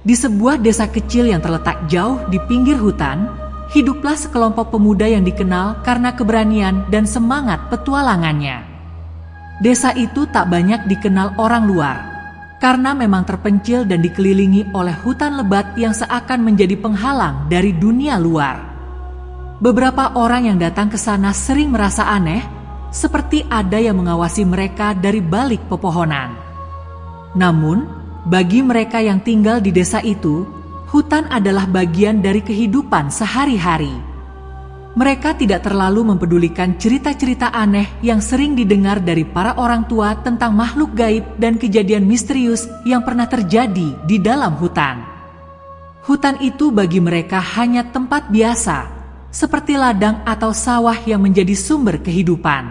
Di sebuah desa kecil yang terletak jauh di pinggir hutan, hiduplah sekelompok pemuda yang dikenal karena keberanian dan semangat petualangannya. Desa itu tak banyak dikenal orang luar, karena memang terpencil dan dikelilingi oleh hutan lebat yang seakan menjadi penghalang dari dunia luar. Beberapa orang yang datang ke sana sering merasa aneh, seperti ada yang mengawasi mereka dari balik pepohonan. Namun, bagi mereka yang tinggal di desa itu, hutan adalah bagian dari kehidupan sehari-hari. Mereka tidak terlalu mempedulikan cerita-cerita aneh yang sering didengar dari para orang tua tentang makhluk gaib dan kejadian misterius yang pernah terjadi di dalam hutan. Hutan itu bagi mereka hanya tempat biasa, seperti ladang atau sawah yang menjadi sumber kehidupan.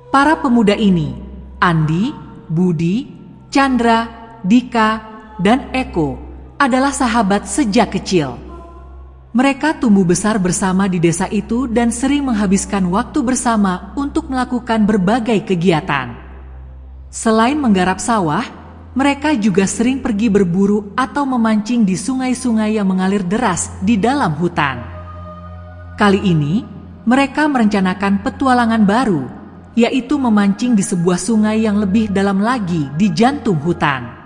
Para pemuda ini, Andi, Budi, Chandra, Dika, dan Eko, adalah sahabat sejak kecil. Mereka tumbuh besar bersama di desa itu dan sering menghabiskan waktu bersama untuk melakukan berbagai kegiatan. Selain menggarap sawah, mereka juga sering pergi berburu atau memancing di sungai-sungai yang mengalir deras di dalam hutan. Kali ini, mereka merencanakan petualangan baru, yaitu memancing di sebuah sungai yang lebih dalam lagi di jantung hutan.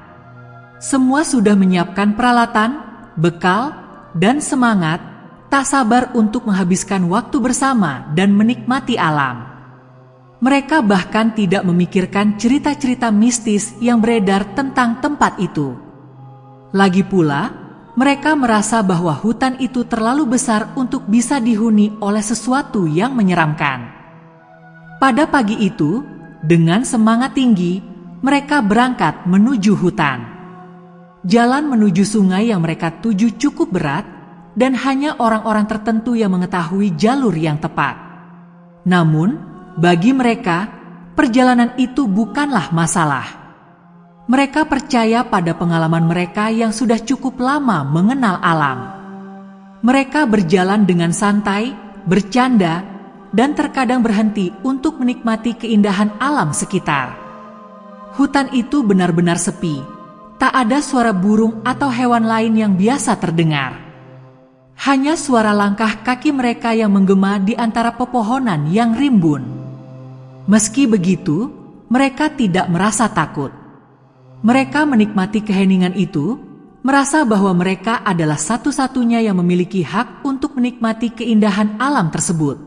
Semua sudah menyiapkan peralatan, bekal, dan semangat, tak sabar untuk menghabiskan waktu bersama dan menikmati alam. Mereka bahkan tidak memikirkan cerita-cerita mistis yang beredar tentang tempat itu. Lagi pula, mereka merasa bahwa hutan itu terlalu besar untuk bisa dihuni oleh sesuatu yang menyeramkan. Pada pagi itu, dengan semangat tinggi, mereka berangkat menuju hutan. Jalan menuju sungai yang mereka tuju cukup berat, dan hanya orang-orang tertentu yang mengetahui jalur yang tepat. Namun, bagi mereka, perjalanan itu bukanlah masalah. Mereka percaya pada pengalaman mereka yang sudah cukup lama mengenal alam. Mereka berjalan dengan santai, bercanda, dan terkadang berhenti untuk menikmati keindahan alam sekitar. Hutan itu benar-benar sepi. Tak ada suara burung atau hewan lain yang biasa terdengar. Hanya suara langkah kaki mereka yang menggema di antara pepohonan yang rimbun. Meski begitu, mereka tidak merasa takut. Mereka menikmati keheningan itu, merasa bahwa mereka adalah satu-satunya yang memiliki hak untuk menikmati keindahan alam tersebut.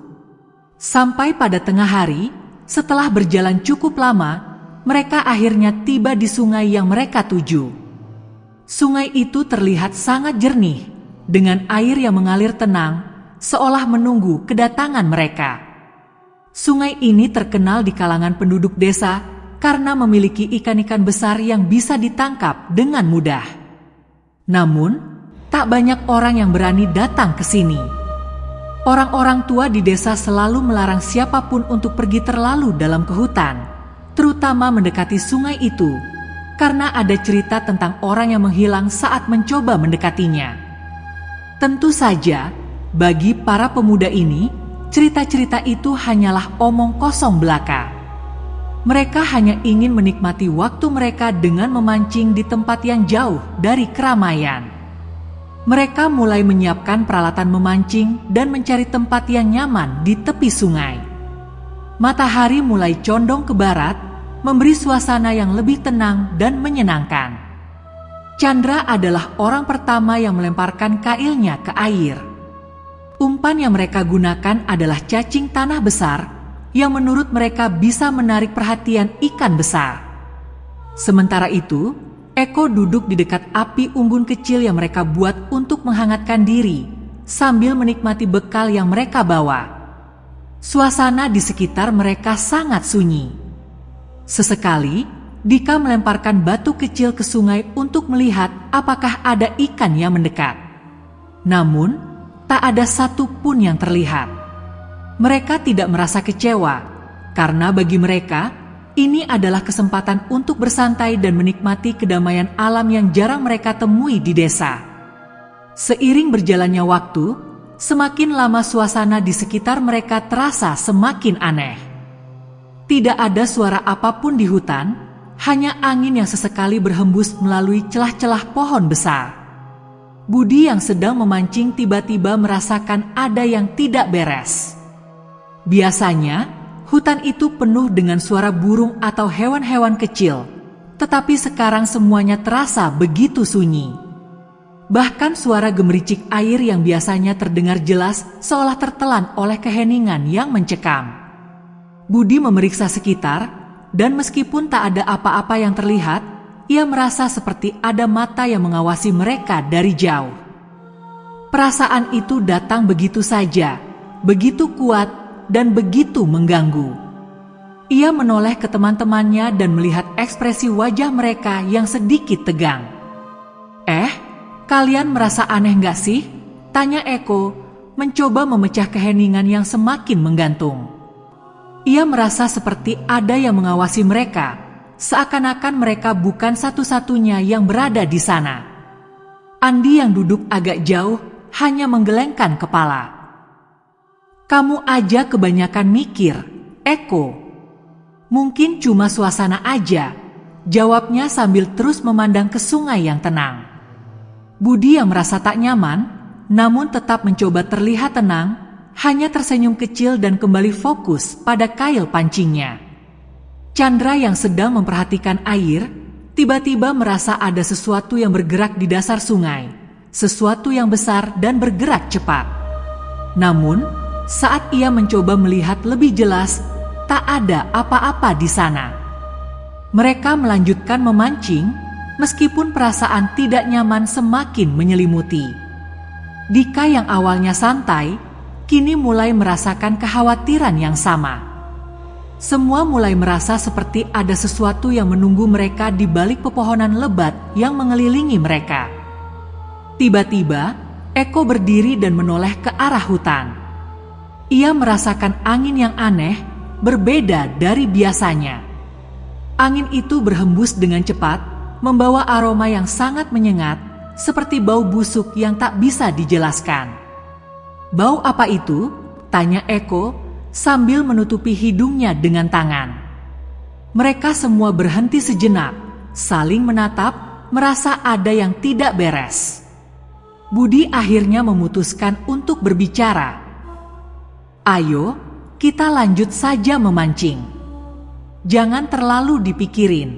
Sampai pada tengah hari, setelah berjalan cukup lama, mereka akhirnya tiba di sungai yang mereka tuju. Sungai itu terlihat sangat jernih, dengan air yang mengalir tenang, seolah menunggu kedatangan mereka. Sungai ini terkenal di kalangan penduduk desa karena memiliki ikan-ikan besar yang bisa ditangkap dengan mudah. Namun, tak banyak orang yang berani datang ke sini. Orang-orang tua di desa selalu melarang siapapun untuk pergi terlalu dalam ke hutan, terutama mendekati sungai itu, karena ada cerita tentang orang yang menghilang saat mencoba mendekatinya. Tentu saja, bagi para pemuda ini, cerita-cerita itu hanyalah omong kosong belaka. Mereka hanya ingin menikmati waktu mereka dengan memancing di tempat yang jauh dari keramaian. Mereka mulai menyiapkan peralatan memancing dan mencari tempat yang nyaman di tepi sungai. Matahari mulai condong ke barat, memberi suasana yang lebih tenang dan menyenangkan. Chandra adalah orang pertama yang melemparkan kailnya ke air. Umpan yang mereka gunakan adalah cacing tanah besar yang menurut mereka bisa menarik perhatian ikan besar. Sementara itu, Eko duduk di dekat api unggun kecil yang mereka buat untuk menghangatkan diri sambil menikmati bekal yang mereka bawa. Suasana di sekitar mereka sangat sunyi. Sesekali, Dika melemparkan batu kecil ke sungai untuk melihat apakah ada ikan yang mendekat. Namun, tak ada satu pun yang terlihat. Mereka tidak merasa kecewa, karena bagi mereka, ini adalah kesempatan untuk bersantai dan menikmati kedamaian alam yang jarang mereka temui di desa. Seiring berjalannya waktu, semakin lama suasana di sekitar mereka terasa semakin aneh. Tidak ada suara apapun di hutan, hanya angin yang sesekali berhembus melalui celah-celah pohon besar. Budi yang sedang memancing tiba-tiba merasakan ada yang tidak beres. Biasanya, hutan itu penuh dengan suara burung atau hewan-hewan kecil, tetapi sekarang semuanya terasa begitu sunyi. Bahkan suara gemericik air yang biasanya terdengar jelas seolah tertelan oleh keheningan yang mencekam. Budi memeriksa sekitar, dan meskipun tak ada apa-apa yang terlihat, ia merasa seperti ada mata yang mengawasi mereka dari jauh. Perasaan itu datang begitu saja, begitu kuat dan begitu mengganggu. Ia menoleh ke teman-temannya dan melihat ekspresi wajah mereka yang sedikit tegang. Kalian merasa aneh nggak sih? Tanya Eko, mencoba memecah keheningan yang semakin menggantung. Ia merasa seperti ada yang mengawasi mereka, seakan-akan mereka bukan satu-satunya yang berada di sana. Andi yang duduk agak jauh hanya menggelengkan kepala. Kamu aja kebanyakan mikir, Eko. Mungkin cuma suasana aja, jawabnya sambil terus memandang ke sungai yang tenang. Budi yang merasa tak nyaman, namun tetap mencoba terlihat tenang, hanya tersenyum kecil dan kembali fokus pada kail pancingnya. Chandra yang sedang memperhatikan air, tiba-tiba merasa ada sesuatu yang bergerak di dasar sungai, sesuatu yang besar dan bergerak cepat. Namun, saat ia mencoba melihat lebih jelas, tak ada apa-apa di sana. Mereka melanjutkan memancing, meskipun perasaan tidak nyaman semakin menyelimuti. Dika yang awalnya santai, kini mulai merasakan kekhawatiran yang sama. Semua mulai merasa seperti ada sesuatu yang menunggu mereka di balik pepohonan lebat yang mengelilingi mereka. Tiba-tiba, Eko berdiri dan menoleh ke arah hutan. Ia merasakan angin yang aneh, berbeda dari biasanya. Angin itu berhembus dengan cepat, membawa aroma yang sangat menyengat, seperti bau busuk yang tak bisa dijelaskan. Bau apa itu? Tanya Eko, sambil menutupi hidungnya dengan tangan. Mereka semua berhenti sejenak, saling menatap, merasa ada yang tidak beres. Budi akhirnya memutuskan untuk berbicara. Ayo, kita lanjut saja memancing. Jangan terlalu dipikirin.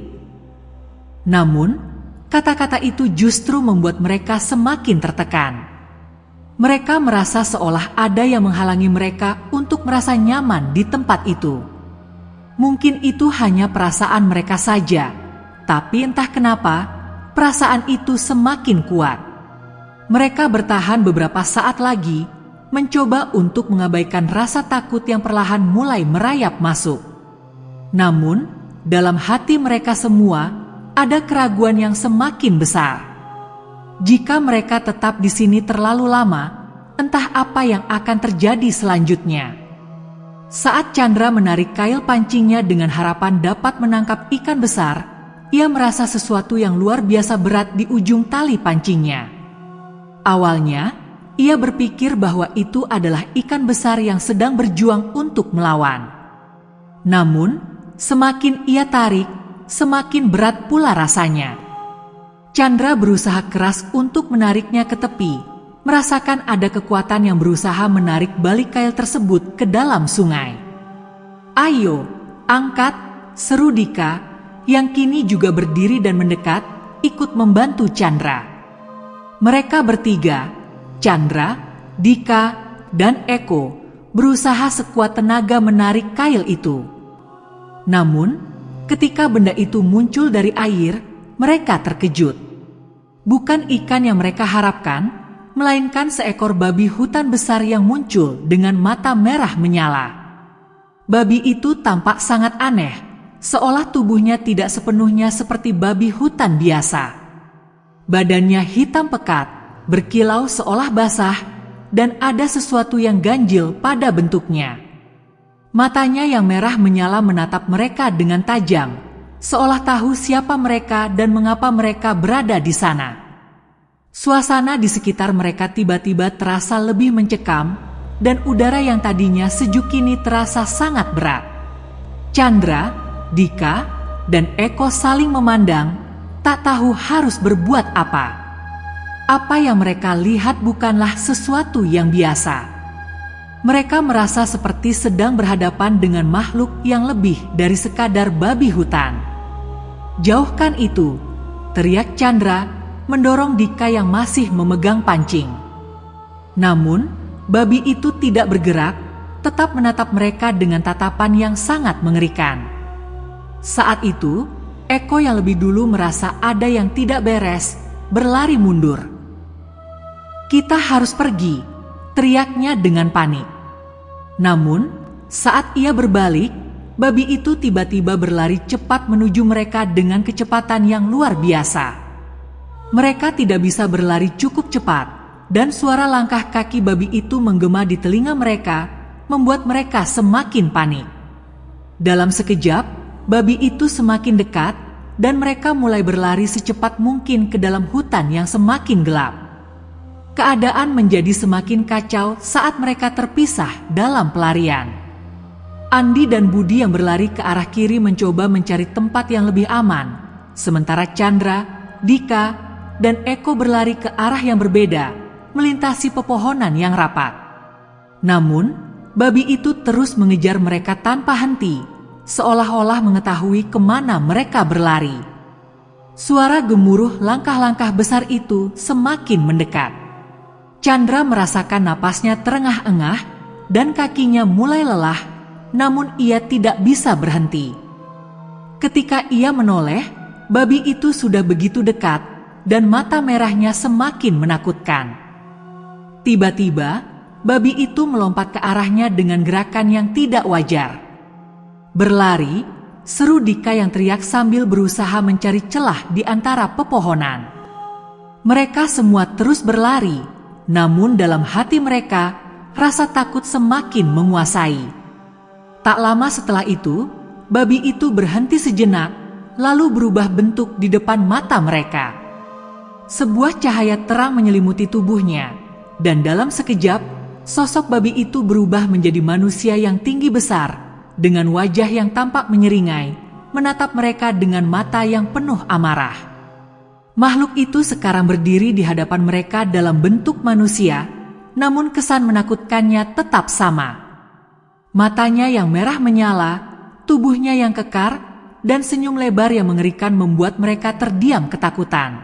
Namun, kata-kata itu justru membuat mereka semakin tertekan. Mereka merasa seolah ada yang menghalangi mereka untuk merasa nyaman di tempat itu. Mungkin itu hanya perasaan mereka saja, tapi entah kenapa, perasaan itu semakin kuat. Mereka bertahan beberapa saat lagi, mencoba untuk mengabaikan rasa takut yang perlahan mulai merayap masuk. Namun, dalam hati mereka semua, ada keraguan yang semakin besar. Jika mereka tetap di sini terlalu lama, entah apa yang akan terjadi selanjutnya. Saat Chandra menarik kail pancingnya dengan harapan dapat menangkap ikan besar, ia merasa sesuatu yang luar biasa berat di ujung tali pancingnya. Awalnya, ia berpikir bahwa itu adalah ikan besar yang sedang berjuang untuk melawan. Namun, semakin ia tarik, semakin berat pula rasanya. Chandra berusaha keras untuk menariknya ke tepi, merasakan ada kekuatan yang berusaha menarik balik kail tersebut ke dalam sungai. Ayo, angkat, seru Dika, yang kini juga berdiri dan mendekat, ikut membantu Chandra. Mereka bertiga, Chandra, Dika, dan Eko, berusaha sekuat tenaga menarik kail itu. Namun, ketika benda itu muncul dari air, mereka terkejut. Bukan ikan yang mereka harapkan, melainkan seekor babi hutan besar yang muncul dengan mata merah menyala. Babi itu tampak sangat aneh, seolah tubuhnya tidak sepenuhnya seperti babi hutan biasa. Badannya hitam pekat, berkilau seolah basah, dan ada sesuatu yang ganjil pada bentuknya. Matanya yang merah menyala menatap mereka dengan tajam, seolah tahu siapa mereka dan mengapa mereka berada di sana. Suasana di sekitar mereka tiba-tiba terasa lebih mencekam, dan udara yang tadinya sejuk kini terasa sangat berat. Chandra, Dika, dan Eko saling memandang, tak tahu harus berbuat apa. Apa yang mereka lihat bukanlah sesuatu yang biasa. Mereka merasa seperti sedang berhadapan dengan makhluk yang lebih dari sekadar babi hutan. "Jauhkan itu!" teriak Chandra, mendorong Dika yang masih memegang pancing. Namun, babi itu tidak bergerak, tetap menatap mereka dengan tatapan yang sangat mengerikan. Saat itu, Eko yang lebih dulu merasa ada yang tidak beres, berlari mundur. "Kita harus pergi!" teriaknya dengan panik. Namun, saat ia berbalik, babi itu tiba-tiba berlari cepat menuju mereka dengan kecepatan yang luar biasa. Mereka tidak bisa berlari cukup cepat, dan suara langkah kaki babi itu menggema di telinga mereka, membuat mereka semakin panik. Dalam sekejap, babi itu semakin dekat, dan mereka mulai berlari secepat mungkin ke dalam hutan yang semakin gelap. Keadaan menjadi semakin kacau saat mereka terpisah dalam pelarian. Andi dan Budi yang berlari ke arah kiri mencoba mencari tempat yang lebih aman, sementara Chandra, Dika, dan Eko berlari ke arah yang berbeda, melintasi pepohonan yang rapat. Namun, babi itu terus mengejar mereka tanpa henti, seolah-olah mengetahui kemana mereka berlari. Suara gemuruh langkah-langkah besar itu semakin mendekat. Chandra merasakan napasnya terengah-engah dan kakinya mulai lelah, namun ia tidak bisa berhenti. Ketika ia menoleh, babi itu sudah begitu dekat dan mata merahnya semakin menakutkan. Tiba-tiba, babi itu melompat ke arahnya dengan gerakan yang tidak wajar. "Berlari!" seru Dika yang teriak sambil berusaha mencari celah di antara pepohonan. Mereka semua terus berlari. Namun dalam hati mereka, rasa takut semakin menguasai. Tak lama setelah itu, babi itu berhenti sejenak, lalu berubah bentuk di depan mata mereka. Sebuah cahaya terang menyelimuti tubuhnya, dan dalam sekejap, sosok babi itu berubah menjadi manusia yang tinggi besar, dengan wajah yang tampak menyeringai, menatap mereka dengan mata yang penuh amarah. Makhluk itu sekarang berdiri di hadapan mereka dalam bentuk manusia, namun kesan menakutkannya tetap sama. Matanya yang merah menyala, tubuhnya yang kekar, dan senyum lebar yang mengerikan membuat mereka terdiam ketakutan.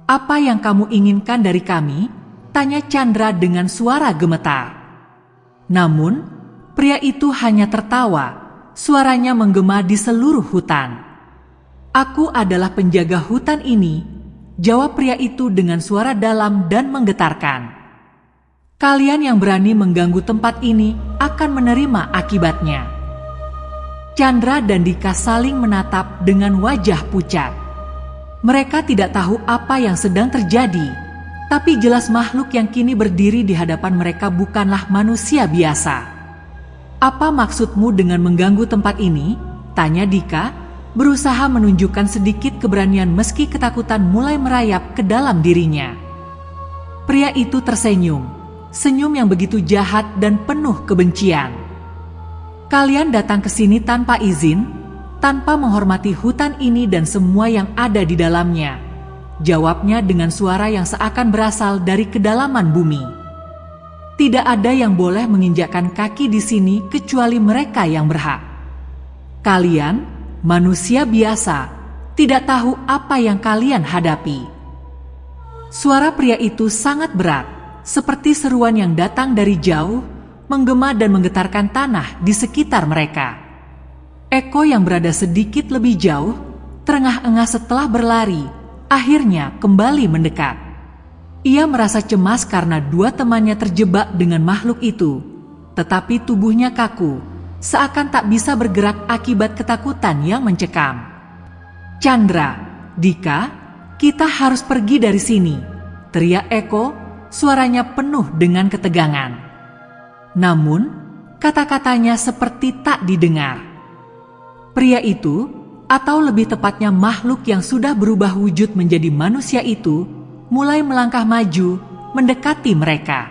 "Apa yang kamu inginkan dari kami?" tanya Chandra dengan suara gemetar. Namun, pria itu hanya tertawa, suaranya menggema di seluruh hutan. "Aku adalah penjaga hutan ini," jawab pria itu dengan suara dalam dan menggetarkan. "Kalian yang berani mengganggu tempat ini akan menerima akibatnya." Chandra dan Dika saling menatap dengan wajah pucat. Mereka tidak tahu apa yang sedang terjadi, tapi jelas makhluk yang kini berdiri di hadapan mereka bukanlah manusia biasa. "Apa maksudmu dengan mengganggu tempat ini?" tanya Dika, berusaha menunjukkan sedikit keberanian meski ketakutan mulai merayap ke dalam dirinya. Pria itu tersenyum, senyum yang begitu jahat dan penuh kebencian. "Kalian datang ke sini tanpa izin, tanpa menghormati hutan ini dan semua yang ada di dalamnya," jawabnya dengan suara yang seakan berasal dari kedalaman bumi. "Tidak ada yang boleh menginjakkan kaki di sini kecuali mereka yang berhak. Kalian, manusia biasa, tidak tahu apa yang kalian hadapi." Suara pria itu sangat berat, seperti seruan yang datang dari jauh, menggema dan menggetarkan tanah di sekitar mereka. Eko yang berada sedikit lebih jauh, terengah-engah setelah berlari, akhirnya kembali mendekat. Ia merasa cemas karena dua temannya terjebak dengan makhluk itu, tetapi tubuhnya kaku, seakan tak bisa bergerak akibat ketakutan yang mencekam. "Chandra, Dika, kita harus pergi dari sini," teriak Eko, suaranya penuh dengan ketegangan. Namun, kata-katanya seperti tak didengar. Pria itu, atau lebih tepatnya makhluk yang sudah berubah wujud menjadi manusia itu, mulai melangkah maju, mendekati mereka.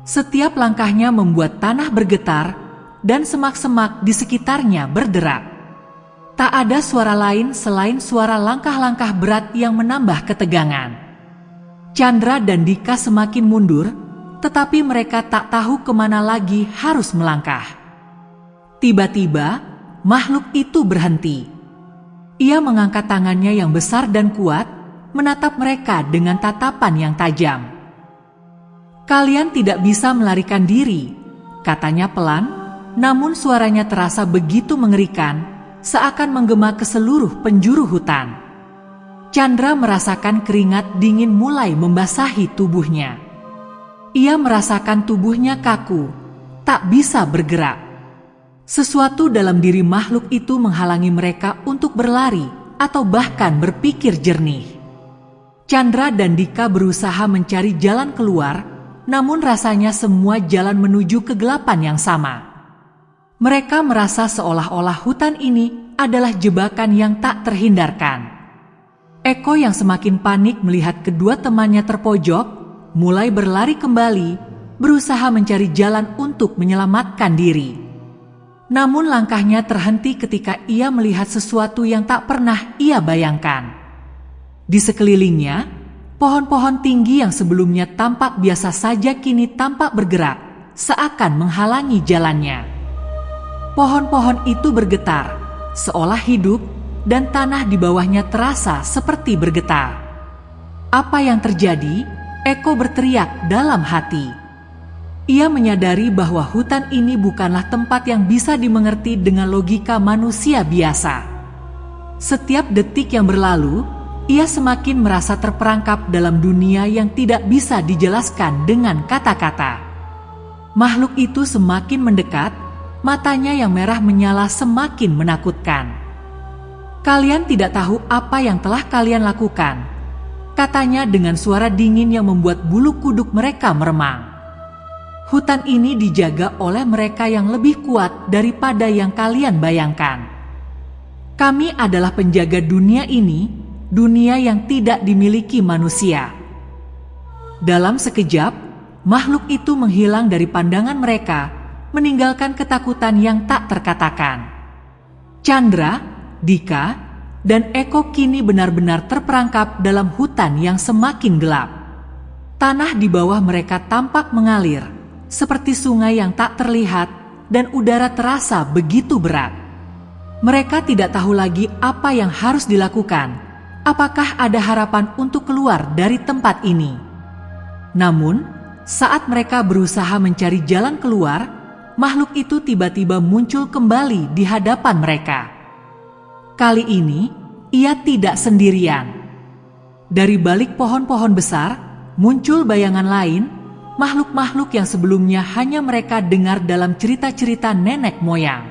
Setiap langkahnya membuat tanah bergetar, dan semak-semak di sekitarnya berderak. Tak ada suara lain selain suara langkah-langkah berat yang menambah ketegangan. Chandra dan Dika semakin mundur, tetapi mereka tak tahu kemana lagi harus melangkah. Tiba-tiba, makhluk itu berhenti. Ia mengangkat tangannya yang besar dan kuat, menatap mereka dengan tatapan yang tajam. "Kalian tidak bisa melarikan diri," katanya pelan, namun suaranya terasa begitu mengerikan, seakan menggema ke seluruh penjuru hutan. Chandra merasakan keringat dingin mulai membasahi tubuhnya. Ia merasakan tubuhnya kaku, tak bisa bergerak. Sesuatu dalam diri makhluk itu menghalangi mereka untuk berlari atau bahkan berpikir jernih. Chandra dan Dika berusaha mencari jalan keluar, namun rasanya semua jalan menuju kegelapan yang sama. Mereka merasa seolah-olah hutan ini adalah jebakan yang tak terhindarkan. Eko yang semakin panik melihat kedua temannya terpojok, mulai berlari kembali, berusaha mencari jalan untuk menyelamatkan diri. Namun langkahnya terhenti ketika ia melihat sesuatu yang tak pernah ia bayangkan. Di sekelilingnya, pohon-pohon tinggi yang sebelumnya tampak biasa saja kini tampak bergerak, seakan menghalangi jalannya. Pohon-pohon itu bergetar, seolah hidup, dan tanah di bawahnya terasa seperti bergetar. "Apa yang terjadi?" Eko berteriak dalam hati. Ia menyadari bahwa hutan ini bukanlah tempat yang bisa dimengerti dengan logika manusia biasa. Setiap detik yang berlalu, ia semakin merasa terperangkap dalam dunia yang tidak bisa dijelaskan dengan kata-kata. Makhluk itu semakin mendekat, matanya yang merah menyala semakin menakutkan. "Kalian tidak tahu apa yang telah kalian lakukan," katanya dengan suara dingin yang membuat bulu kuduk mereka meremang. "Hutan ini dijaga oleh mereka yang lebih kuat daripada yang kalian bayangkan. Kami adalah penjaga dunia ini, dunia yang tidak dimiliki manusia." Dalam sekejap, makhluk itu menghilang dari pandangan mereka, meninggalkan ketakutan yang tak terkatakan. Chandra, Dika, dan Eko kini benar-benar terperangkap dalam hutan yang semakin gelap. Tanah di bawah mereka tampak mengalir, seperti sungai yang tak terlihat, dan udara terasa begitu berat. Mereka tidak tahu lagi apa yang harus dilakukan. Apakah ada harapan untuk keluar dari tempat ini? Namun, saat mereka berusaha mencari jalan keluar, makhluk itu tiba-tiba muncul kembali di hadapan mereka. Kali ini, ia tidak sendirian. Dari balik pohon-pohon besar, muncul bayangan lain, makhluk-makhluk yang sebelumnya hanya mereka dengar dalam cerita-cerita nenek moyang.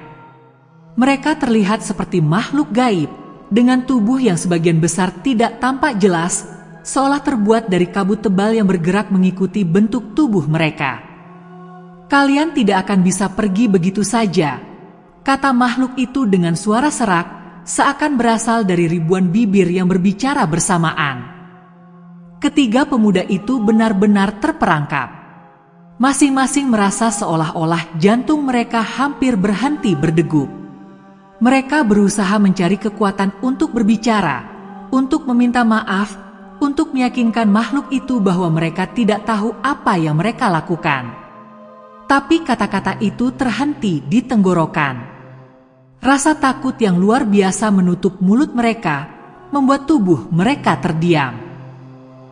Mereka terlihat seperti makhluk gaib, dengan tubuh yang sebagian besar tidak tampak jelas, seolah terbuat dari kabut tebal yang bergerak mengikuti bentuk tubuh mereka. "Kalian tidak akan bisa pergi begitu saja," kata makhluk itu dengan suara serak, seakan berasal dari ribuan bibir yang berbicara bersamaan. Ketiga pemuda itu benar-benar terperangkap. Masing-masing merasa seolah-olah jantung mereka hampir berhenti berdegup. Mereka berusaha mencari kekuatan untuk berbicara, untuk meminta maaf, untuk meyakinkan makhluk itu bahwa mereka tidak tahu apa yang mereka lakukan. Tapi kata-kata itu terhenti di tenggorokan. Rasa takut yang luar biasa menutup mulut mereka, membuat tubuh mereka terdiam.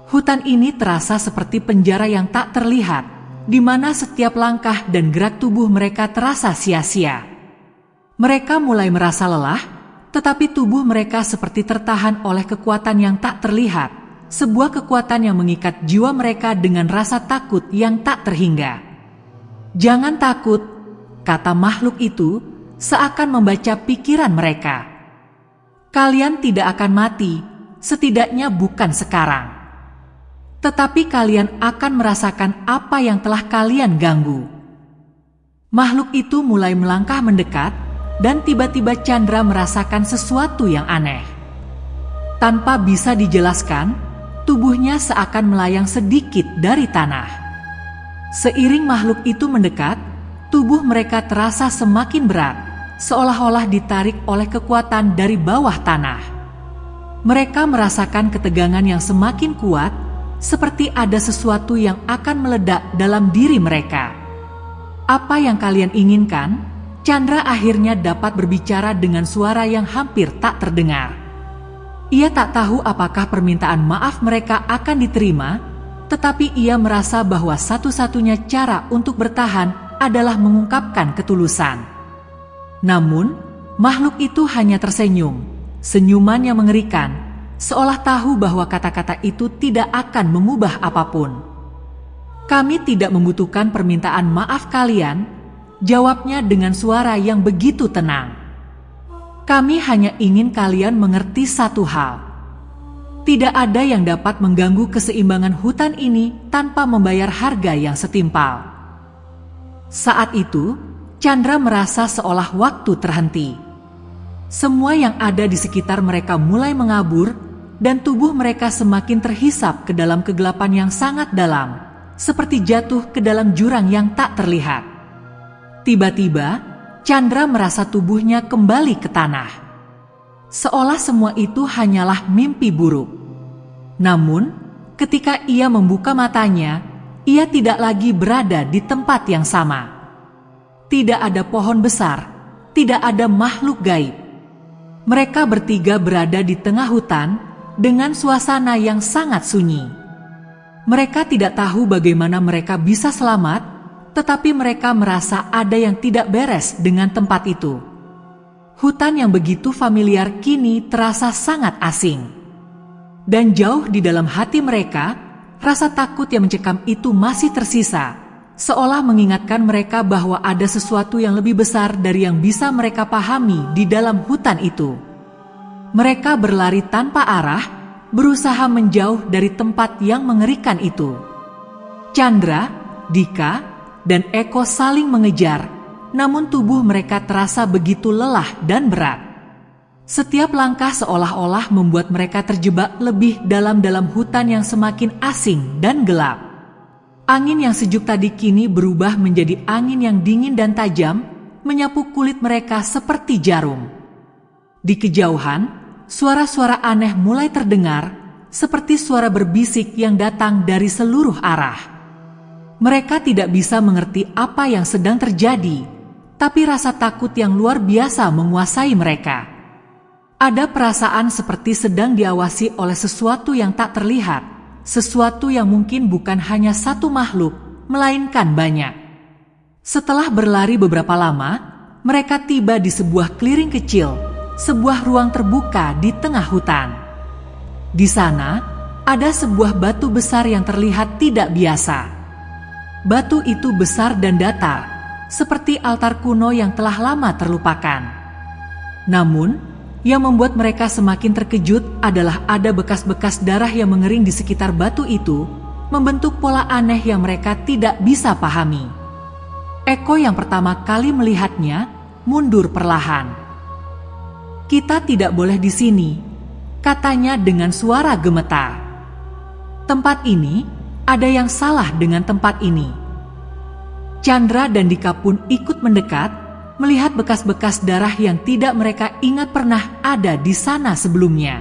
Hutan ini terasa seperti penjara yang tak terlihat, di mana setiap langkah dan gerak tubuh mereka terasa sia-sia. Mereka mulai merasa lelah, tetapi tubuh mereka seperti tertahan oleh kekuatan yang tak terlihat, sebuah kekuatan yang mengikat jiwa mereka dengan rasa takut yang tak terhingga. "Jangan takut," kata makhluk itu, seakan membaca pikiran mereka. "Kalian tidak akan mati, setidaknya bukan sekarang. Tetapi kalian akan merasakan apa yang telah kalian ganggu." Makhluk itu mulai melangkah mendekat, dan tiba-tiba Chandra merasakan sesuatu yang aneh. Tanpa bisa dijelaskan, tubuhnya seakan melayang sedikit dari tanah. Seiring makhluk itu mendekat, tubuh mereka terasa semakin berat, seolah-olah ditarik oleh kekuatan dari bawah tanah. Mereka merasakan ketegangan yang semakin kuat, seperti ada sesuatu yang akan meledak dalam diri mereka. "Apa yang kalian inginkan?" Chandra akhirnya dapat berbicara dengan suara yang hampir tak terdengar. Ia tak tahu apakah permintaan maaf mereka akan diterima, tetapi ia merasa bahwa satu-satunya cara untuk bertahan adalah mengungkapkan ketulusan. Namun, makhluk itu hanya tersenyum, senyuman yang mengerikan, seolah tahu bahwa kata-kata itu tidak akan mengubah apapun. "Kami tidak membutuhkan permintaan maaf kalian," jawabnya dengan suara yang begitu tenang. "Kami hanya ingin kalian mengerti satu hal. Tidak ada yang dapat mengganggu keseimbangan hutan ini tanpa membayar harga yang setimpal." Saat itu, Chandra merasa seolah waktu terhenti. Semua yang ada di sekitar mereka mulai mengabur, dan tubuh mereka semakin terhisap ke dalam kegelapan yang sangat dalam, seperti jatuh ke dalam jurang yang tak terlihat. Tiba-tiba, Chandra merasa tubuhnya kembali ke tanah. Seolah semua itu hanyalah mimpi buruk. Namun, ketika ia membuka matanya, ia tidak lagi berada di tempat yang sama. Tidak ada pohon besar, tidak ada makhluk gaib. Mereka bertiga berada di tengah hutan dengan suasana yang sangat sunyi. Mereka tidak tahu bagaimana mereka bisa selamat, tetapi mereka merasa ada yang tidak beres dengan tempat itu. Hutan yang begitu familiar kini terasa sangat asing. Dan jauh di dalam hati mereka, rasa takut yang mencekam itu masih tersisa, seolah mengingatkan mereka bahwa ada sesuatu yang lebih besar dari yang bisa mereka pahami di dalam hutan itu. Mereka berlari tanpa arah, berusaha menjauh dari tempat yang mengerikan itu. Chandra, Dika, dan Eko saling mengejar, namun tubuh mereka terasa begitu lelah dan berat. Setiap langkah seolah-olah membuat mereka terjebak lebih dalam hutan yang semakin asing dan gelap. Angin yang sejuk tadi kini berubah menjadi angin yang dingin dan tajam, menyapu kulit mereka seperti jarum. Di kejauhan, suara-suara aneh mulai terdengar, seperti suara berbisik yang datang dari seluruh arah. Mereka tidak bisa mengerti apa yang sedang terjadi, tapi rasa takut yang luar biasa menguasai mereka. Ada perasaan seperti sedang diawasi oleh sesuatu yang tak terlihat, sesuatu yang mungkin bukan hanya satu makhluk, melainkan banyak. Setelah berlari beberapa lama, mereka tiba di sebuah clearing kecil, sebuah ruang terbuka di tengah hutan. Di sana, ada sebuah batu besar yang terlihat tidak biasa. Batu itu besar dan datar, seperti altar kuno yang telah lama terlupakan. Namun, yang membuat mereka semakin terkejut adalah ada bekas-bekas darah yang mengering di sekitar batu itu, membentuk pola aneh yang mereka tidak bisa pahami. Eko yang pertama kali melihatnya, mundur perlahan. "Kita tidak boleh di sini," katanya dengan suara gemetar. "Tempat ini, ada yang salah dengan tempat ini." Chandra dan Dika pun ikut mendekat, melihat bekas-bekas darah yang tidak mereka ingat pernah ada di sana sebelumnya.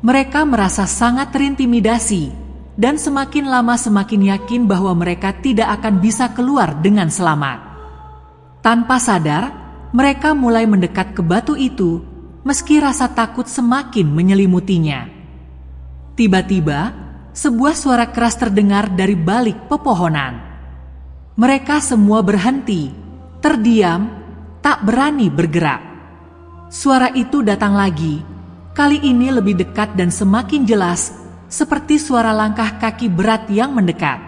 Mereka merasa sangat terintimidasi, dan semakin lama semakin yakin bahwa mereka tidak akan bisa keluar dengan selamat. Tanpa sadar, mereka mulai mendekat ke batu itu, meski rasa takut semakin menyelimutinya. Tiba-tiba, sebuah suara keras terdengar dari balik pepohonan. Mereka semua berhenti, terdiam, tak berani bergerak. Suara itu datang lagi, kali ini lebih dekat dan semakin jelas, seperti suara langkah kaki berat yang mendekat.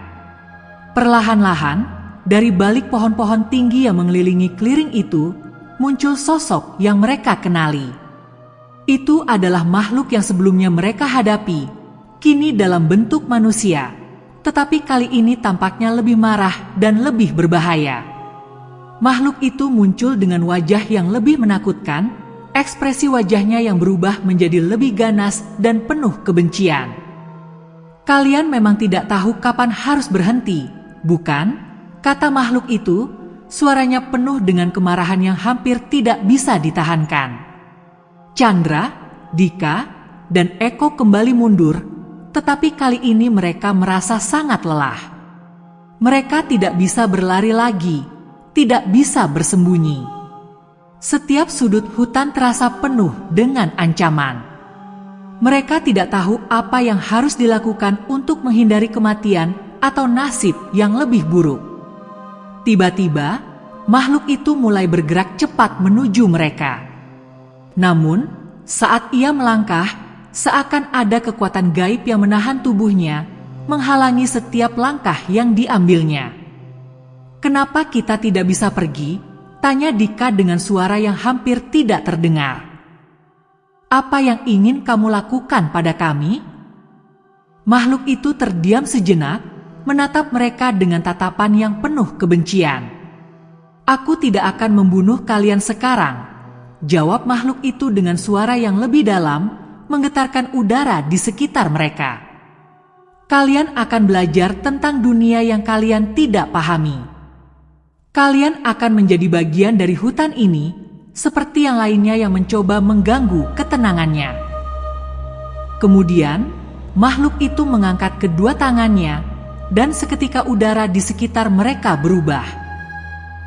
Perlahan-lahan, dari balik pohon-pohon tinggi yang mengelilingi clearing itu, muncul sosok yang mereka kenali. Itu adalah makhluk yang sebelumnya mereka hadapi, kini dalam bentuk manusia, tetapi kali ini tampaknya lebih marah dan lebih berbahaya. Makhluk itu muncul dengan wajah yang lebih menakutkan, ekspresi wajahnya yang berubah menjadi lebih ganas dan penuh kebencian. "Kalian memang tidak tahu kapan harus berhenti, bukan?" kata makhluk itu, suaranya penuh dengan kemarahan yang hampir tidak bisa ditahankan. Chandra, Dika, dan Eko kembali mundur, tetapi kali ini mereka merasa sangat lelah. Mereka tidak bisa berlari lagi, tidak bisa bersembunyi. Setiap sudut hutan terasa penuh dengan ancaman. Mereka tidak tahu apa yang harus dilakukan untuk menghindari kematian atau nasib yang lebih buruk. Tiba-tiba, makhluk itu mulai bergerak cepat menuju mereka. Namun, saat ia melangkah, seakan ada kekuatan gaib yang menahan tubuhnya, menghalangi setiap langkah yang diambilnya. "Kenapa kita tidak bisa pergi?" tanya Dika dengan suara yang hampir tidak terdengar. "Apa yang ingin kamu lakukan pada kami?" Makhluk itu terdiam sejenak, menatap mereka dengan tatapan yang penuh kebencian. "Aku tidak akan membunuh kalian sekarang," jawab makhluk itu dengan suara yang lebih dalam, menggetarkan udara di sekitar mereka. "Kalian akan belajar tentang dunia yang kalian tidak pahami. Kalian akan menjadi bagian dari hutan ini, seperti yang lainnya yang mencoba mengganggu ketenangannya." Kemudian, makhluk itu mengangkat kedua tangannya, dan seketika udara di sekitar mereka berubah.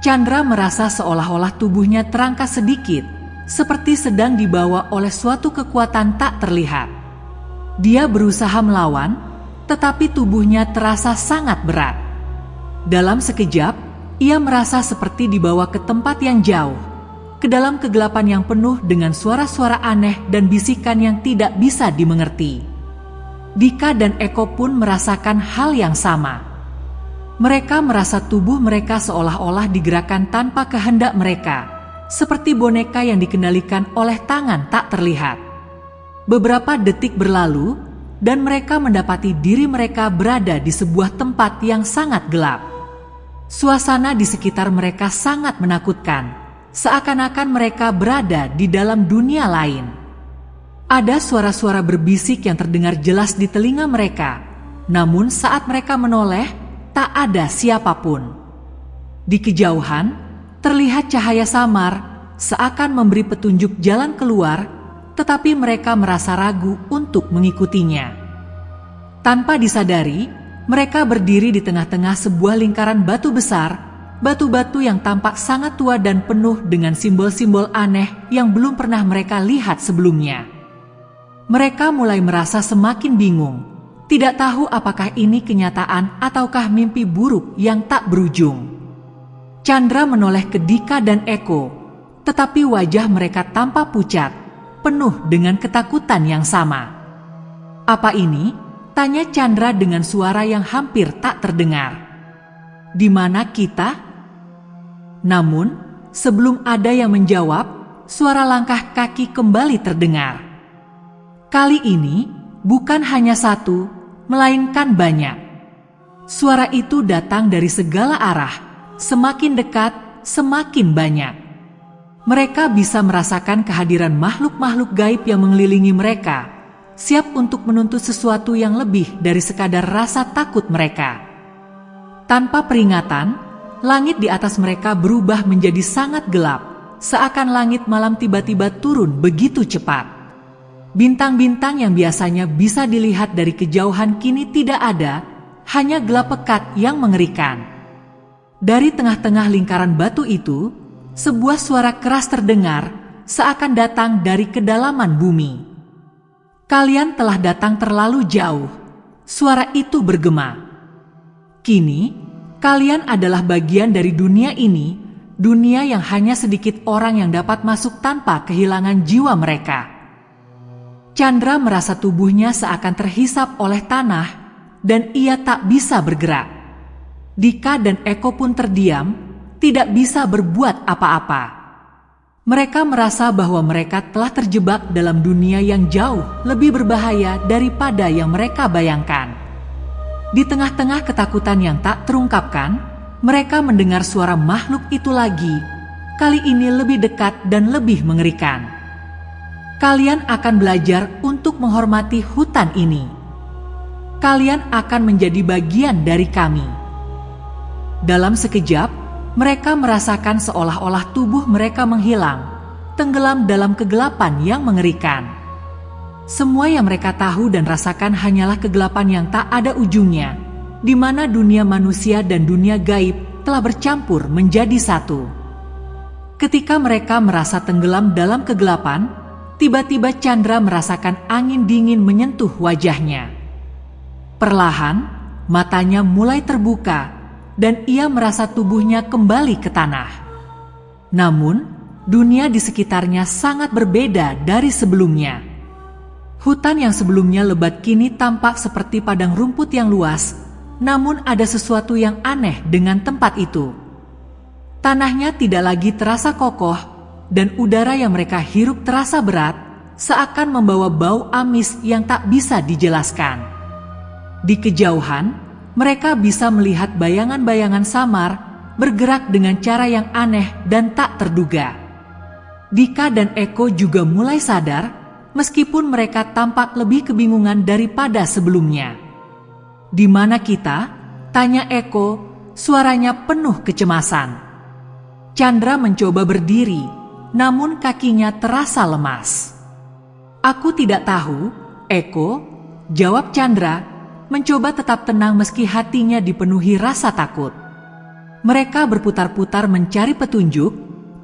Chandra merasa seolah-olah tubuhnya terangkat sedikit, seperti sedang dibawa oleh suatu kekuatan tak terlihat. Dia berusaha melawan, tetapi tubuhnya terasa sangat berat. Dalam sekejap, ia merasa seperti dibawa ke tempat yang jauh, ke dalam kegelapan yang penuh dengan suara-suara aneh dan bisikan yang tidak bisa dimengerti. Dika dan Eko pun merasakan hal yang sama. Mereka merasa tubuh mereka seolah-olah digerakkan tanpa kehendak mereka, seperti boneka yang dikendalikan oleh tangan tak terlihat. Beberapa detik berlalu, dan mereka mendapati diri mereka berada di sebuah tempat yang sangat gelap. Suasana di sekitar mereka sangat menakutkan, seakan-akan mereka berada di dalam dunia lain. Ada suara-suara berbisik yang terdengar jelas di telinga mereka, namun saat mereka menoleh, tak ada siapapun. Di kejauhan, terlihat cahaya samar, seakan memberi petunjuk jalan keluar, tetapi mereka merasa ragu untuk mengikutinya. Tanpa disadari, mereka berdiri di tengah-tengah sebuah lingkaran batu besar, batu-batu yang tampak sangat tua dan penuh dengan simbol-simbol aneh yang belum pernah mereka lihat sebelumnya. Mereka mulai merasa semakin bingung, tidak tahu apakah ini kenyataan ataukah mimpi buruk yang tak berujung. Chandra menoleh ke Dika dan Eko, tetapi wajah mereka tampak pucat, penuh dengan ketakutan yang sama. "Apa ini?" tanya Chandra dengan suara yang hampir tak terdengar. "Di mana kita?" Namun, sebelum ada yang menjawab, suara langkah kaki kembali terdengar. Kali ini, bukan hanya satu, melainkan banyak. Suara itu datang dari segala arah, semakin dekat, semakin banyak. Mereka bisa merasakan kehadiran makhluk-makhluk gaib yang mengelilingi mereka, siap untuk menuntut sesuatu yang lebih dari sekadar rasa takut mereka. Tanpa peringatan, langit di atas mereka berubah menjadi sangat gelap, seakan langit malam tiba-tiba turun begitu cepat. Bintang-bintang yang biasanya bisa dilihat dari kejauhan kini tidak ada, hanya gelap pekat yang mengerikan. Dari tengah-tengah lingkaran batu itu, sebuah suara keras terdengar, seakan datang dari kedalaman bumi. "Kalian telah datang terlalu jauh," suara itu bergema. "Kini, kalian adalah bagian dari dunia ini, dunia yang hanya sedikit orang yang dapat masuk tanpa kehilangan jiwa mereka." Chandra merasa tubuhnya seakan terhisap oleh tanah, dan ia tak bisa bergerak. Dika dan Eko pun terdiam, tidak bisa berbuat apa-apa. Mereka merasa bahwa mereka telah terjebak dalam dunia yang jauh lebih berbahaya daripada yang mereka bayangkan. Di tengah-tengah ketakutan yang tak terungkapkan, mereka mendengar suara makhluk itu lagi, kali ini lebih dekat dan lebih mengerikan. "Kalian akan belajar untuk menghormati hutan ini. Kalian akan menjadi bagian dari kami." Dalam sekejap, Mereka merasakan seolah-olah tubuh mereka menghilang, tenggelam dalam kegelapan yang mengerikan. Semua yang mereka tahu dan rasakan hanyalah kegelapan yang tak ada ujungnya, di mana dunia manusia dan dunia gaib telah bercampur menjadi satu. Ketika mereka merasa tenggelam dalam kegelapan, tiba-tiba Chandra merasakan angin dingin menyentuh wajahnya. Perlahan, matanya mulai terbuka dan ia merasa tubuhnya kembali ke tanah. Namun, dunia di sekitarnya sangat berbeda dari sebelumnya. Hutan yang sebelumnya lebat kini tampak seperti padang rumput yang luas, namun ada sesuatu yang aneh dengan tempat itu. Tanahnya tidak lagi terasa kokoh, dan udara yang mereka hirup terasa berat, seakan membawa bau amis yang tak bisa dijelaskan. Di kejauhan, mereka bisa melihat bayangan-bayangan samar bergerak dengan cara yang aneh dan tak terduga. Dika dan Eko juga mulai sadar, meskipun mereka tampak lebih kebingungan daripada sebelumnya. "Di mana kita?" tanya Eko, suaranya penuh kecemasan. Chandra mencoba berdiri, namun kakinya terasa lemas. "Aku tidak tahu, Eko," jawab Chandra, mencoba tetap tenang meski hatinya dipenuhi rasa takut. Mereka berputar-putar mencari petunjuk,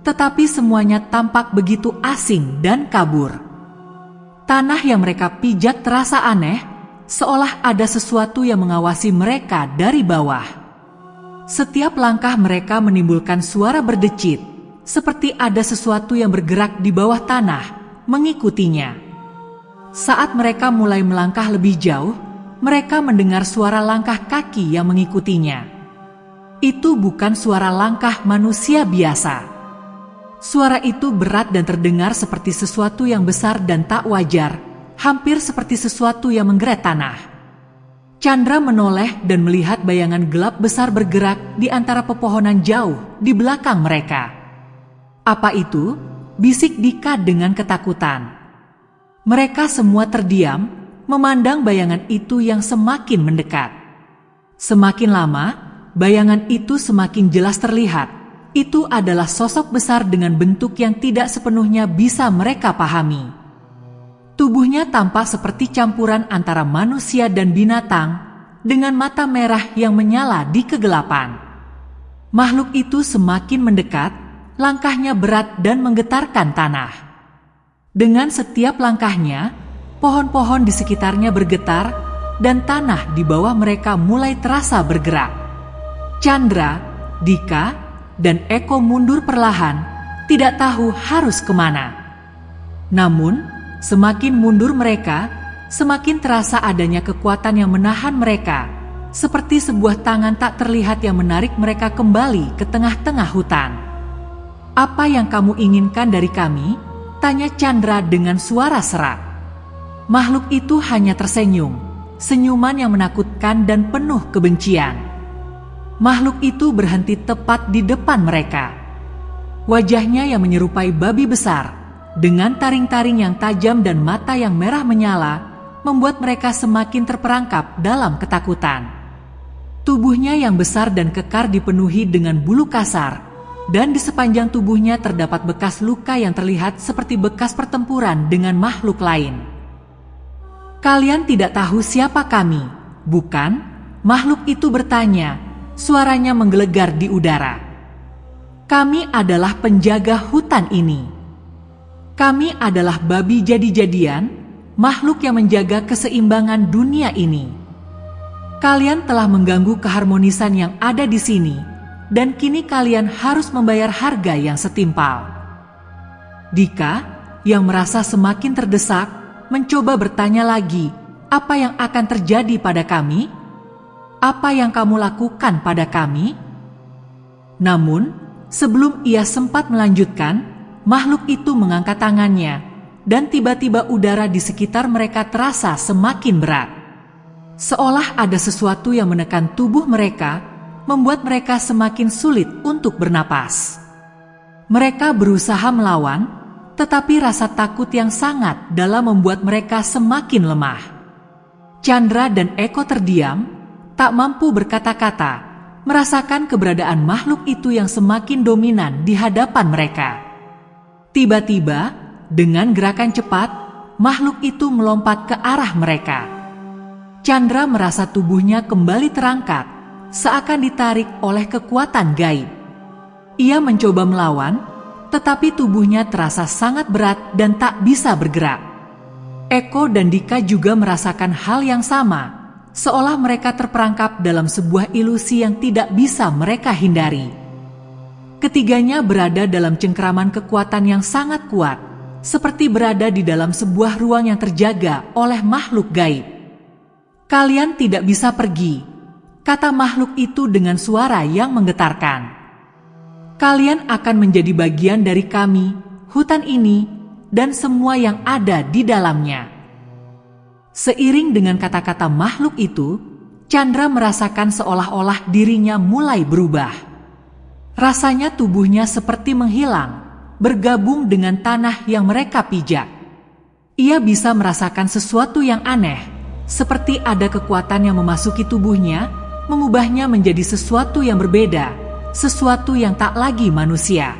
tetapi semuanya tampak begitu asing dan kabur. Tanah yang mereka pijak terasa aneh, seolah ada sesuatu yang mengawasi mereka dari bawah. Setiap langkah mereka menimbulkan suara berdecit, seperti ada sesuatu yang bergerak di bawah tanah, mengikutinya. Saat mereka mulai melangkah lebih jauh, mereka mendengar suara langkah kaki yang mengikutinya. Itu bukan suara langkah manusia biasa. Suara itu berat dan terdengar seperti sesuatu yang besar dan tak wajar, hampir seperti sesuatu yang menggeret tanah. Chandra menoleh dan melihat bayangan gelap besar bergerak di antara pepohonan jauh di belakang mereka. "Apa itu?" bisik Dika dengan ketakutan. Mereka semua terdiam, memandang bayangan itu yang semakin mendekat. Semakin lama, bayangan itu semakin jelas terlihat. Itu adalah sosok besar dengan bentuk yang tidak sepenuhnya bisa mereka pahami. Tubuhnya tampak seperti campuran antara manusia dan binatang, dengan mata merah yang menyala di kegelapan. Makhluk itu semakin mendekat, langkahnya berat dan menggetarkan tanah. Dengan setiap langkahnya, pohon-pohon di sekitarnya bergetar, dan tanah di bawah mereka mulai terasa bergerak. Chandra, Dika, dan Eko mundur perlahan, tidak tahu harus kemana. Namun, semakin mundur mereka, semakin terasa adanya kekuatan yang menahan mereka, seperti sebuah tangan tak terlihat yang menarik mereka kembali ke tengah-tengah hutan. "Apa yang kamu inginkan dari kami?" tanya Chandra dengan suara serak. Makhluk itu hanya tersenyum, senyuman yang menakutkan dan penuh kebencian. Makhluk itu berhenti tepat di depan mereka. Wajahnya yang menyerupai babi besar, dengan taring-taring yang tajam dan mata yang merah menyala, membuat mereka semakin terperangkap dalam ketakutan. Tubuhnya yang besar dan kekar dipenuhi dengan bulu kasar, dan di sepanjang tubuhnya terdapat bekas luka yang terlihat seperti bekas pertempuran dengan makhluk lain. "Kalian tidak tahu siapa kami, bukan?" makhluk itu bertanya, suaranya menggelegar di udara. "Kami adalah penjaga hutan ini. Kami adalah babi jadi-jadian, makhluk yang menjaga keseimbangan dunia ini. Kalian telah mengganggu keharmonisan yang ada di sini, dan kini kalian harus membayar harga yang setimpal." Dika, yang merasa semakin terdesak, mencoba bertanya lagi, "Apa yang akan terjadi pada kami? Apa yang kamu lakukan pada kami?" Namun, sebelum ia sempat melanjutkan, makhluk itu mengangkat tangannya, dan tiba-tiba udara di sekitar mereka terasa semakin berat. Seolah ada sesuatu yang menekan tubuh mereka, membuat mereka semakin sulit untuk bernapas. Mereka berusaha melawan, tetapi rasa takut yang sangat dalam membuat mereka semakin lemah. Chandra dan Eko terdiam, tak mampu berkata-kata. merasakan keberadaan makhluk itu yang semakin dominan di hadapan mereka. Tiba-tiba, dengan gerakan cepat, makhluk itu melompat ke arah mereka. Chandra merasa tubuhnya kembali terangkat, seakan ditarik oleh kekuatan gaib. Ia mencoba melawan, tetapi tubuhnya terasa sangat berat dan tak bisa bergerak. Eko dan Dika juga merasakan hal yang sama, seolah mereka terperangkap dalam sebuah ilusi yang tidak bisa mereka hindari. Ketiganya berada dalam cengkeraman kekuatan yang sangat kuat, seperti berada di dalam sebuah ruang yang terjaga oleh makhluk gaib. "Kalian tidak bisa pergi," kata makhluk itu dengan suara yang menggetarkan. "Kalian akan menjadi bagian dari kami, hutan ini, dan semua yang ada di dalamnya." Seiring dengan kata-kata makhluk itu, Chandra merasakan seolah-olah dirinya mulai berubah. Rasanya tubuhnya seperti menghilang, bergabung dengan tanah yang mereka pijak. Ia bisa merasakan sesuatu yang aneh, seperti ada kekuatan yang memasuki tubuhnya, mengubahnya menjadi sesuatu yang berbeda, sesuatu yang tak lagi manusia.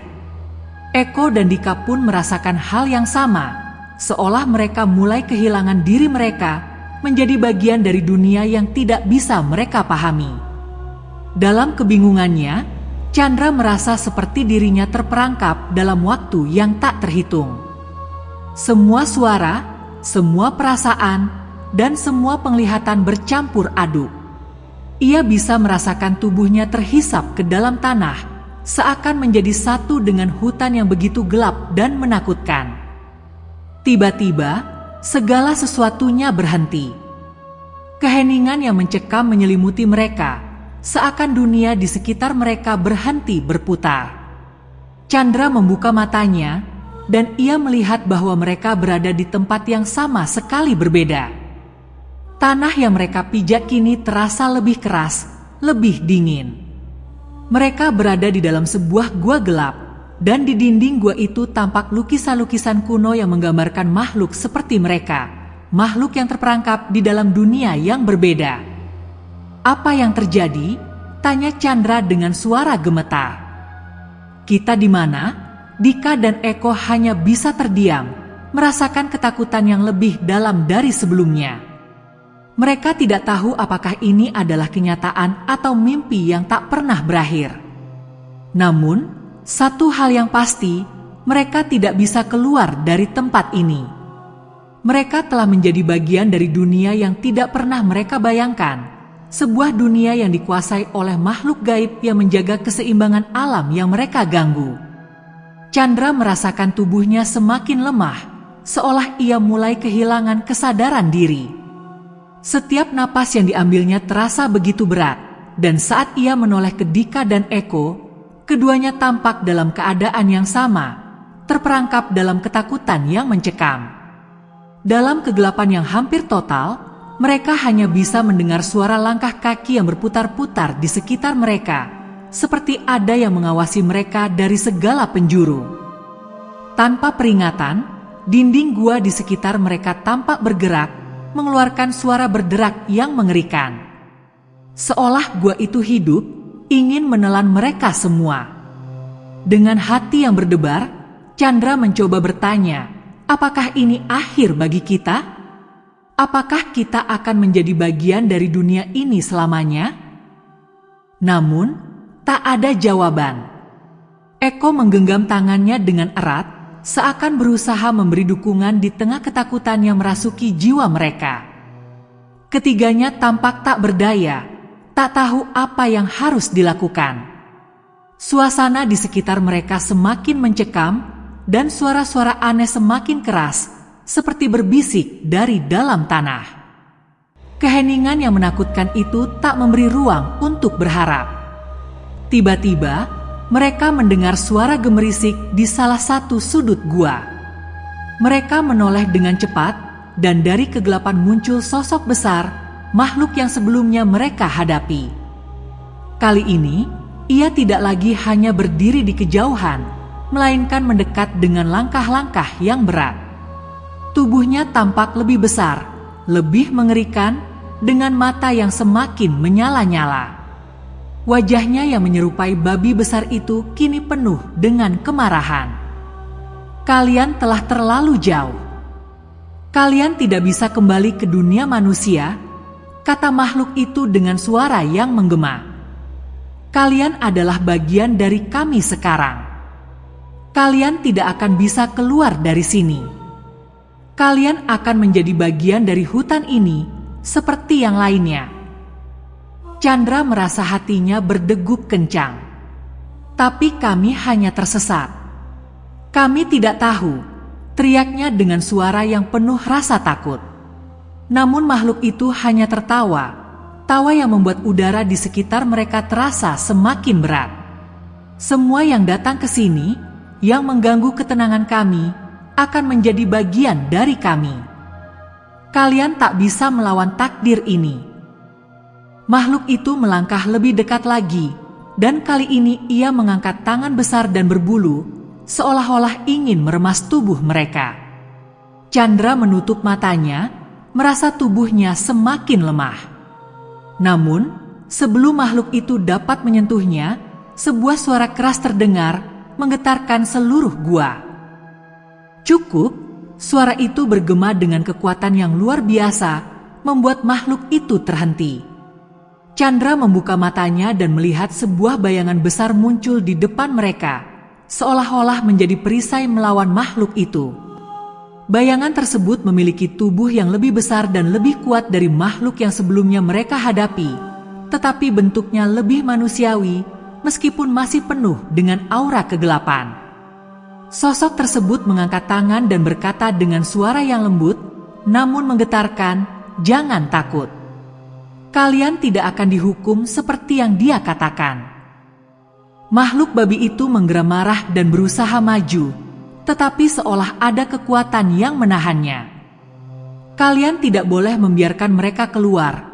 Eko dan Dika pun merasakan hal yang sama, seolah mereka mulai kehilangan diri mereka, menjadi bagian dari dunia yang tidak bisa mereka pahami. Dalam kebingungannya, Chandra merasa seperti dirinya terperangkap dalam waktu yang tak terhitung. Semua suara, semua perasaan, dan semua penglihatan bercampur aduk. Ia bisa merasakan tubuhnya terhisap ke dalam tanah, seakan menjadi satu dengan hutan yang begitu gelap dan menakutkan. Tiba-tiba, segala sesuatunya berhenti. Keheningan yang mencekam menyelimuti mereka, seakan dunia di sekitar mereka berhenti berputar. Chandra membuka matanya, dan ia melihat bahwa mereka berada di tempat yang sama sekali berbeda. Tanah yang mereka pijak kini terasa lebih keras, lebih dingin. Mereka berada di dalam sebuah gua gelap, dan di dinding gua itu tampak lukisan-lukisan kuno yang menggambarkan makhluk seperti mereka, makhluk yang terperangkap di dalam dunia yang berbeda. "Apa yang terjadi?" tanya Chandra dengan suara gemetar. "Kita di mana?" Dika dan Eko hanya bisa terdiam, merasakan ketakutan yang lebih dalam dari sebelumnya. Mereka tidak tahu apakah ini adalah kenyataan atau mimpi yang tak pernah berakhir. Namun, satu hal yang pasti, mereka tidak bisa keluar dari tempat ini. Mereka telah menjadi bagian dari dunia yang tidak pernah mereka bayangkan, sebuah dunia yang dikuasai oleh makhluk gaib yang menjaga keseimbangan alam yang mereka ganggu. Chandra merasakan tubuhnya semakin lemah, seolah ia mulai kehilangan kesadaran diri. Setiap napas yang diambilnya terasa begitu berat, dan saat ia menoleh ke Dika dan Eko, keduanya tampak dalam keadaan yang sama, terperangkap dalam ketakutan yang mencekam. Dalam kegelapan yang hampir total, mereka hanya bisa mendengar suara langkah kaki yang berputar-putar di sekitar mereka, seperti ada yang mengawasi mereka dari segala penjuru. Tanpa peringatan, dinding gua di sekitar mereka tampak bergerak, mengeluarkan suara berderak yang mengerikan. Seolah gua itu hidup, ingin menelan mereka semua. Dengan hati yang berdebar, Chandra mencoba bertanya, apakah ini akhir bagi kita? Apakah kita akan menjadi bagian dari dunia ini selamanya? Namun, tak ada jawaban. Eko menggenggam tangannya dengan erat, seakan berusaha memberi dukungan di tengah ketakutan yang merasuki jiwa mereka. Ketiganya tampak tak berdaya, tak tahu apa yang harus dilakukan. Suasana di sekitar mereka semakin mencekam, dan suara-suara aneh semakin keras, seperti berbisik dari dalam tanah. Keheningan yang menakutkan itu tak memberi ruang untuk berharap. Tiba-tiba, mereka mendengar suara gemerisik di salah satu sudut gua. Mereka menoleh dengan cepat, dan dari kegelapan muncul sosok besar, makhluk yang sebelumnya mereka hadapi. Kali ini, ia tidak lagi hanya berdiri di kejauhan, melainkan mendekat dengan langkah-langkah yang berat. Tubuhnya tampak lebih besar, lebih mengerikan, dengan mata yang semakin menyala-nyala. Wajahnya yang menyerupai babi besar itu kini penuh dengan kemarahan. Kalian telah terlalu jauh. Kalian tidak bisa kembali ke dunia manusia, kata makhluk itu dengan suara yang menggema. Kalian adalah bagian dari kami sekarang. Kalian tidak akan bisa keluar dari sini. Kalian akan menjadi bagian dari hutan ini, seperti yang lainnya. Chandra merasa hatinya berdegup kencang. Tapi kami hanya tersesat. Kami tidak tahu, teriaknya dengan suara yang penuh rasa takut. Namun makhluk itu hanya tertawa, tawa yang membuat udara di sekitar mereka terasa semakin berat. Semua yang datang ke sini, yang mengganggu ketenangan kami, akan menjadi bagian dari kami. Kalian tak bisa melawan takdir ini. Makhluk itu melangkah lebih dekat lagi, dan kali ini ia mengangkat tangan besar dan berbulu, seolah-olah ingin meremas tubuh mereka. Chandra menutup matanya, merasa tubuhnya semakin lemah. Namun, sebelum makhluk itu dapat menyentuhnya, sebuah suara keras terdengar, menggetarkan seluruh gua. Cukup, suara itu bergema dengan kekuatan yang luar biasa, membuat makhluk itu terhenti. Chandra membuka matanya dan melihat sebuah bayangan besar muncul di depan mereka, seolah-olah menjadi perisai melawan makhluk itu. Bayangan tersebut memiliki tubuh yang lebih besar dan lebih kuat dari makhluk yang sebelumnya mereka hadapi, tetapi bentuknya lebih manusiawi, meskipun masih penuh dengan aura kegelapan. Sosok tersebut mengangkat tangan dan berkata dengan suara yang lembut, namun menggetarkan, "Jangan takut. Kalian tidak akan dihukum seperti yang dia katakan." Makhluk babi itu menggeram marah dan berusaha maju, tetapi seolah ada kekuatan yang menahannya. "Kalian tidak boleh membiarkan mereka keluar."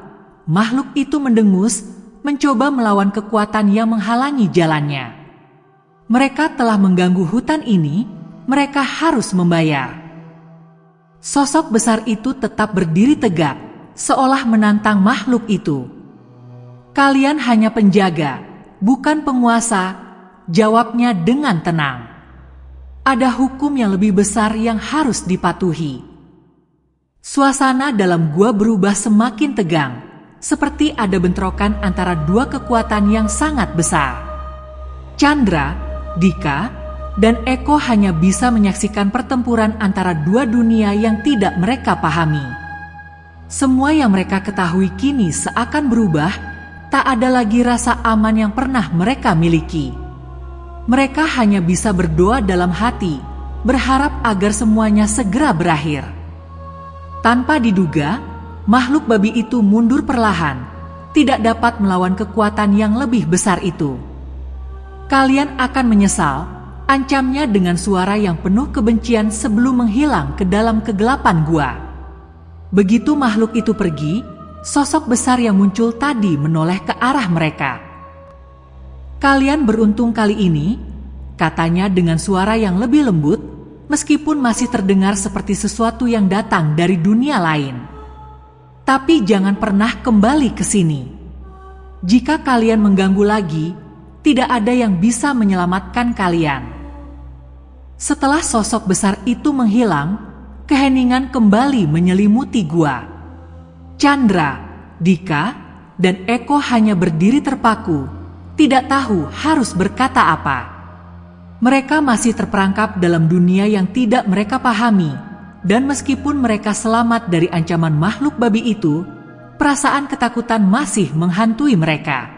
Makhluk itu mendengus, mencoba melawan kekuatan yang menghalangi jalannya. Mereka telah mengganggu hutan ini, mereka harus membayar. Sosok besar itu tetap berdiri tegak, seolah menantang makhluk itu. "Kalian hanya penjaga, bukan penguasa," jawabnya dengan tenang. "Ada hukum yang lebih besar yang harus dipatuhi." Suasana dalam gua berubah semakin tegang, seperti ada bentrokan antara dua kekuatan yang sangat besar. Chandra, Dika, dan Eko hanya bisa menyaksikan pertempuran antara dua dunia yang tidak mereka pahami. Semua yang mereka ketahui kini seakan berubah, tak ada lagi rasa aman yang pernah mereka miliki. Mereka hanya bisa berdoa dalam hati, berharap agar semuanya segera berakhir. Tanpa diduga, makhluk babi itu mundur perlahan, tidak dapat melawan kekuatan yang lebih besar itu. "Kalian akan menyesal," ancamnya dengan suara yang penuh kebencian sebelum menghilang ke dalam kegelapan gua. Begitu makhluk itu pergi, sosok besar yang muncul tadi menoleh ke arah mereka. "Kalian beruntung kali ini," katanya dengan suara yang lebih lembut, meskipun masih terdengar seperti sesuatu yang datang dari dunia lain. "Tapi jangan pernah kembali ke sini. Jika kalian mengganggu lagi, tidak ada yang bisa menyelamatkan kalian." Setelah sosok besar itu menghilang, keheningan kembali menyelimuti gua. Chandra, Dika, dan Eko hanya berdiri terpaku, tidak tahu harus berkata apa. Mereka masih terperangkap dalam dunia yang tidak mereka pahami, dan meskipun mereka selamat dari ancaman makhluk babi itu, perasaan ketakutan masih menghantui mereka.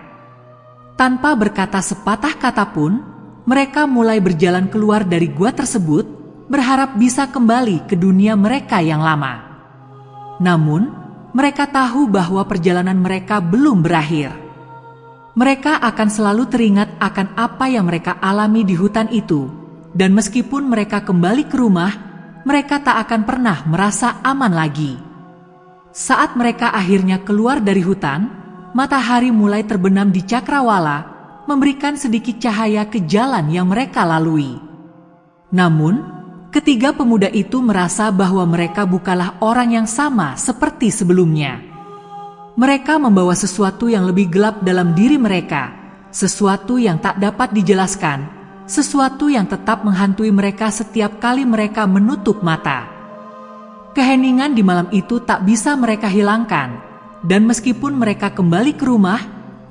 Tanpa berkata sepatah kata pun, mereka mulai berjalan keluar dari gua tersebut, berharap bisa kembali ke dunia mereka yang lama. Namun, mereka tahu bahwa perjalanan mereka belum berakhir. Mereka akan selalu teringat akan apa yang mereka alami di hutan itu, dan meskipun mereka kembali ke rumah, mereka tak akan pernah merasa aman lagi. Saat mereka akhirnya keluar dari hutan, matahari mulai terbenam di cakrawala, memberikan sedikit cahaya ke jalan yang mereka lalui. Namun, ketiga pemuda itu merasa bahwa mereka bukanlah orang yang sama seperti sebelumnya. Mereka membawa sesuatu yang lebih gelap dalam diri mereka, sesuatu yang tak dapat dijelaskan, sesuatu yang tetap menghantui mereka setiap kali mereka menutup mata. Keheningan di malam itu tak bisa mereka hilangkan, dan meskipun mereka kembali ke rumah,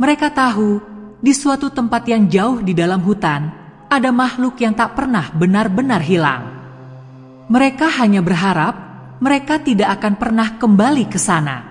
mereka tahu di suatu tempat yang jauh di dalam hutan ada makhluk yang tak pernah benar-benar hilang. Mereka hanya berharap mereka tidak akan pernah kembali ke sana.